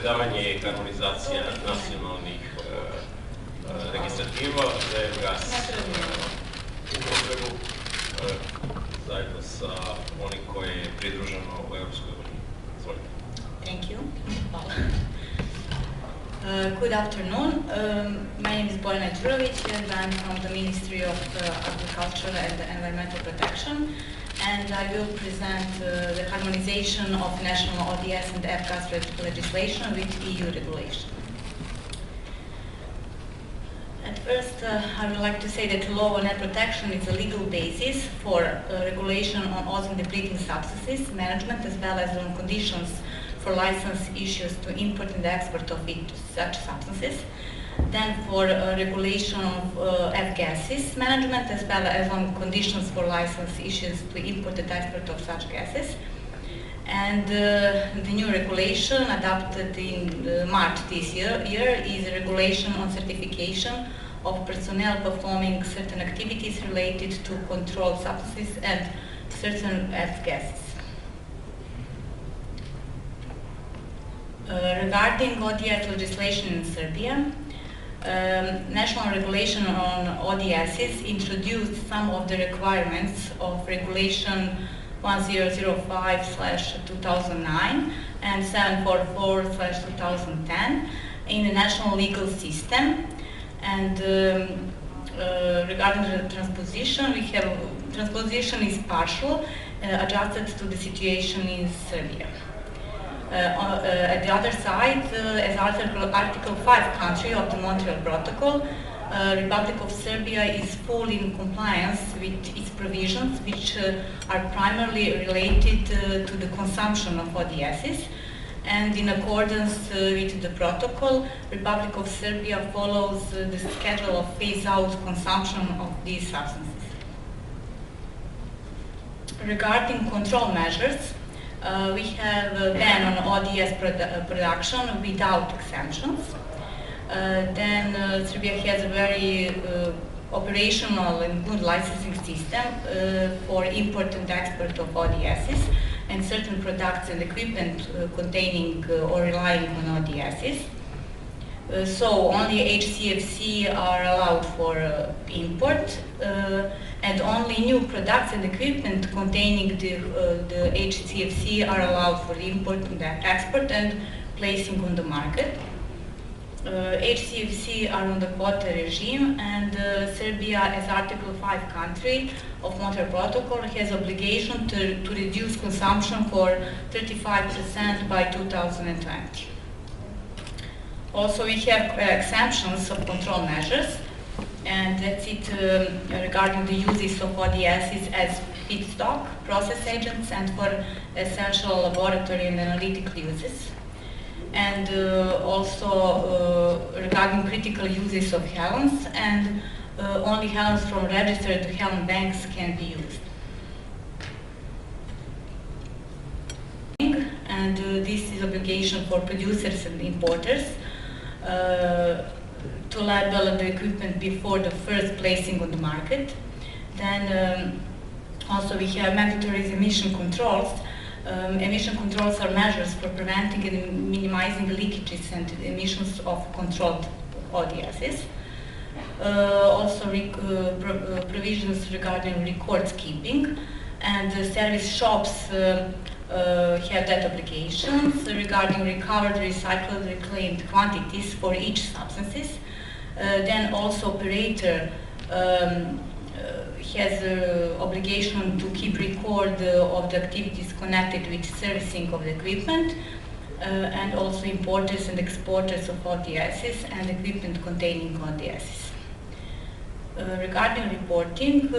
predavanje i harmonizacija nacionalnih registrativa za F-gas upotrebu zajedno sa onim koje je pridruženo u Europskoj uniji. Izvolite. Thank you. Good afternoon. My name is Bojana Djurovic and I'm from the Ministry of Agriculture and Environmental Protection, and I will present the harmonization of national ODS and F-gas legislation with EU regulation. At first, I would like to say that law on air protection is a legal basis for regulation on ozone-depleting substances management, as well as on conditions for license issues to import and export of such substances. Then for regulation of F-gases management, as well as on conditions for license issues to import and export of such gases. And the new regulation adopted in March this year is a regulation on certification of personnel performing certain activities related to controlled substances and certain F-gases. Regarding ODS legislation in Serbia, national regulation on ODSs introduced some of the requirements of Regulation 1005/2009 and 744/2010 in the national legal system. And regarding the transposition, transposition is partial, adjusted to the situation in Serbia. At the other side, as Article 5 country of the Montreal Protocol, Republic of Serbia is fully in compliance with its provisions, which are primarily related to the consumption of ODSs. And in accordance with the protocol, Republic of Serbia follows the schedule of phase-out consumption of these substances. Regarding control measures, we have a ban on ODS production without exemptions. Then Serbia has a very operational and good licensing system for import and export of ODSs and certain products and equipment containing or relying on ODSs. So only HCFC are allowed for import, and only new products and equipment containing the HCFC are allowed for import and export and placing on the market. HCFC are on the quota regime, and Serbia, as Article 5 country of Montreal Protocol, has obligation to reduce consumption for 35% by 2020. Also, we have exemptions of control measures, and that's it regarding the uses of ODSs as feedstock, process agents, and for essential laboratory and analytical uses. And also regarding critical uses of helms, and only helms from registered helm banks can be used. And this is obligation for producers and importers to label the equipment before the first placing on the market. Then also we have mandatory emission controls. Emission controls are measures for preventing and minimizing leakages and emissions of controlled ODSs. Also provisions regarding records keeping, and service shops have that obligations regarding recovered, recycled, reclaimed quantities for each substances. Then also operator has an obligation to keep record of the activities connected with servicing of the equipment, and also importers and exporters of ODSs and equipment containing ODSs. Regarding reporting,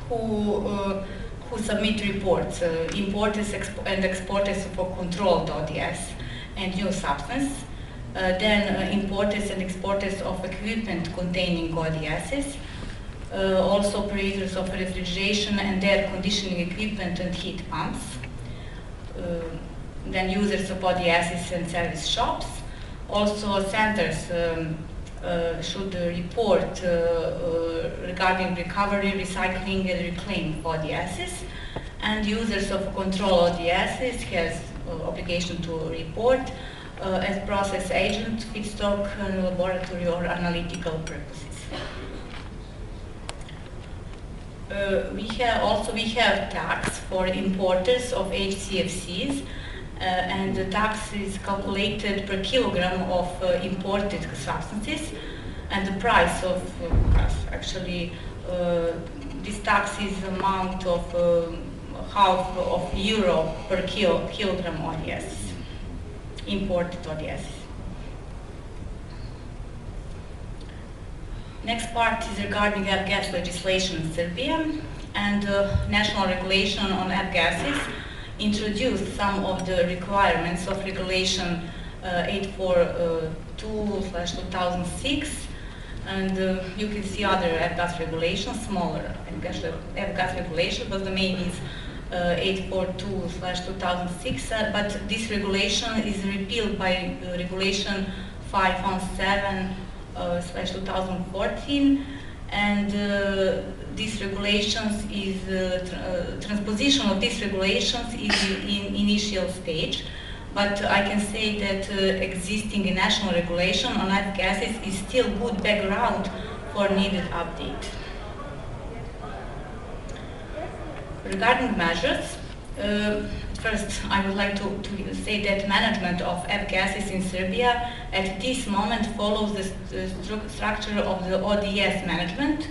who submit reports, importers and exporters for controlled ODS and new substance, then importers and exporters of equipment containing ODSs, also operators of refrigeration and air conditioning equipment and heat pumps, then users of ODSs and service shops. Also centers should report regarding recovery, recycling and reclaim ODSs, and users of control ODSs has obligation to report as process agent, feedstock, laboratory or analytical purposes. We have tax for importers of HCFCs, and the tax is calculated per kilogram of imported substances, and the price of actually this tax is amount of half of euro per kilogram ODS, imported ODS. Next part is regarding F-gas legislation in Serbia, and national regulation on F-gases introduced some of the requirements of regulation 842/2006, and you can see other F-gas regulations, smaller F-gas regulation, but the main is 842/2006, but this regulation is repealed by regulation 517/2014, and these regulations is transposition of these regulations is in initial stage, but I can say that existing national regulation on F-gases is still good background for needed update. Regarding measures, first I would like to say that management of F-gases in Serbia at this moment follows the structure of the ODS management.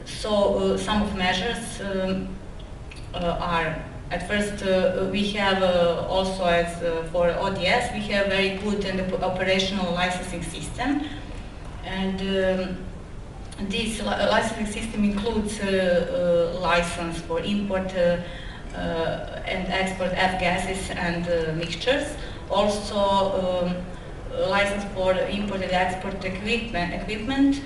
So some of measures are, at first we have also as for ODS we have very good and operational licensing system, and this licensing system includes license for import and export F-gases and mixtures, also license for import and export equipment.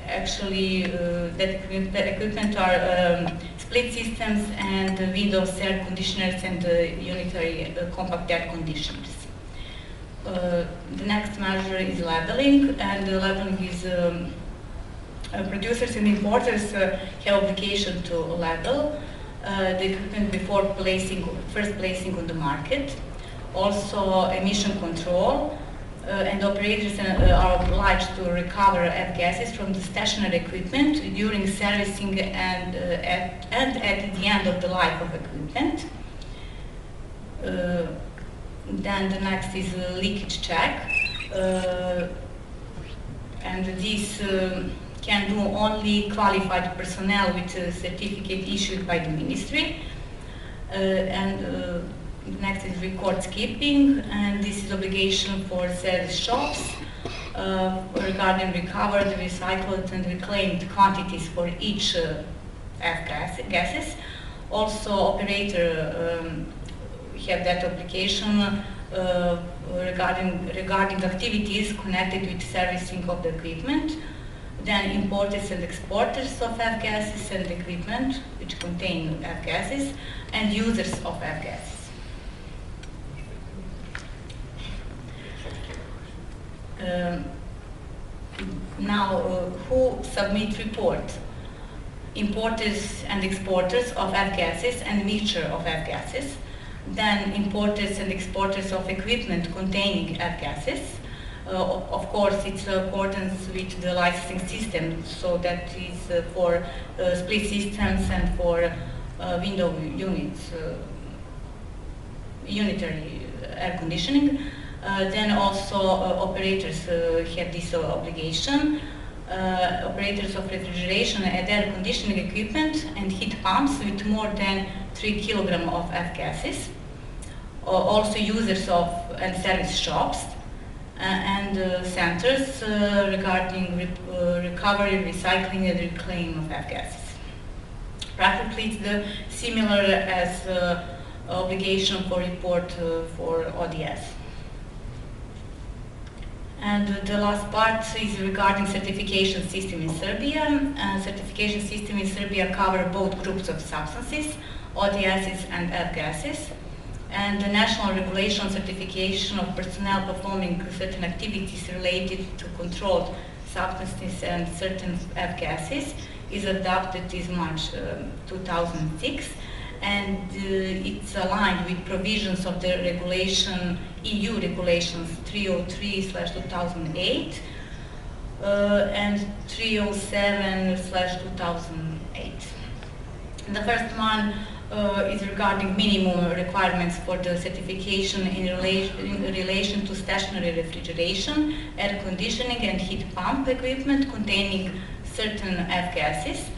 Actually, that equipment are split systems and windows air conditioners and unitary compact air conditioners. The next measure is labeling, and labeling is producers and importers have obligation to label the equipment before first placing on the market. Also emission control, and operators are obliged to recover F-gases from the stationary equipment during servicing and at the end of the life of equipment. Then the next is leakage check, and this can do only qualified personnel with a certificate issued by the ministry. And next is records keeping, and this is obligation for service shops regarding recovered, recycled and reclaimed quantities for each F-gases. Also operator have that obligation regarding activities connected with servicing of the equipment. Then importers and exporters of F-gases and equipment which contain F-gases, and users of F-gases. Now, who submit report? Importers and exporters of F-gases and mixture of F-gases. Then importers and exporters of equipment containing F-gases. Of course, it's in accordance with the licensing system, so that is for split systems and for window units, unitary air conditioning. Then also operators have this obligation. Operators of refrigeration and air conditioning equipment and heat pumps with more than 3 kilograms of F-gases. Also users of and service shops and centers regarding recovery, recycling and reclaim of F-gases. Practically it's the similar as obligation for report for ODS. And the last part is regarding certification system in Serbia. Certification system in Serbia cover both groups of substances, ODSs and F-gases. And the national regulation certification of personnel performing certain activities related to controlled substances and certain F-gases is adopted this March 2006. and it's aligned with provisions of the regulation, EU regulations 303/2008 and 307/2008. The first one is regarding minimum requirements for the certification in relation to stationary refrigeration, air conditioning and heat pump equipment containing certain F-gases.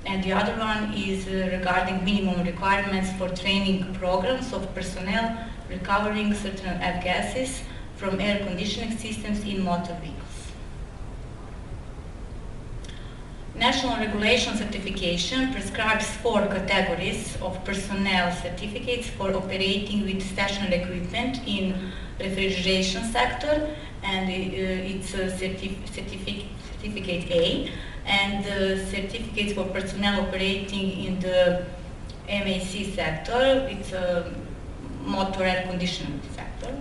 And the other one is regarding minimum requirements for training programs of personnel recovering certain F-gases from air conditioning systems in motor vehicles. National regulation certification prescribes 4 categories of personnel certificates for operating with stationary equipment in refrigeration sector, and it's certificate A, and certificates for personnel operating in the MAC sector, it's a motor air conditioning sector,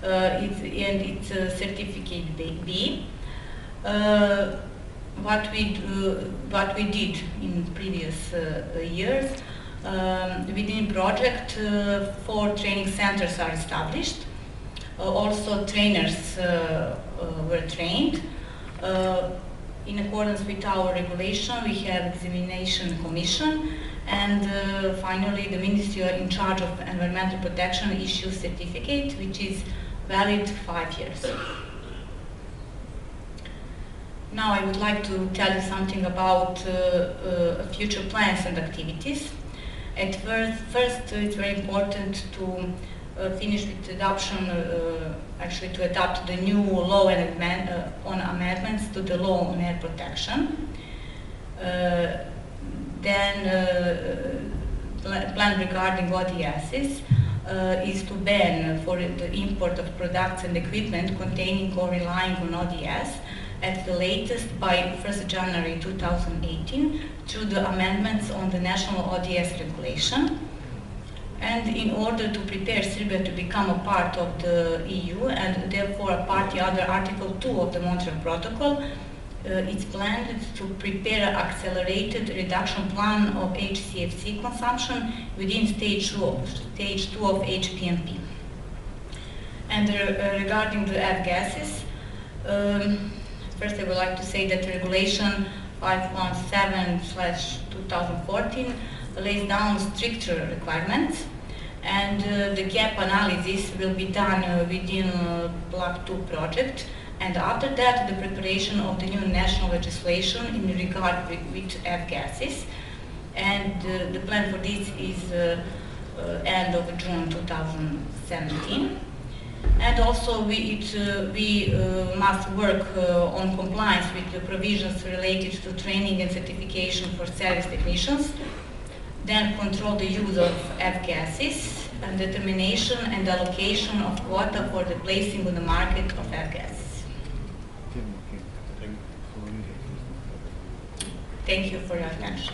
it's certificate B. What we did in previous years, within project 4 training centers are established. Also trainers were trained. In accordance with our regulation, we have examination commission, and finally the ministry in charge of environmental protection issues certificate, which is valid 5 years. Now I would like to tell you something about future plans and activities. At first, it's very important to finish with adoption, actually to adopt the new law and on amendments to the law on air protection. Then plan regarding ODSs is to ban for the import of products and equipment containing or relying on ODS at the latest by 1st January 2018 through the amendments on the national ODS regulation. And in order to prepare Serbia to become a part of the EU and therefore a party under Article 2 of the Montreal Protocol, it's planned to prepare an accelerated reduction plan of HCFC consumption within stage 2 of HPMP. And regarding the F-gases, first I would like to say that Regulation 517/2014 lays down stricter requirements, and the gap analysis will be done within Block 2 project, and after that the preparation of the new national legislation in regard with F-gases, and the plan for this is end of June 2017. And also we must work on compliance with the provisions related to training and certification for service technicians, then control the use of F-gases, and determination and allocation of quota for the placing on the market of F-gases. Thank you for your attention.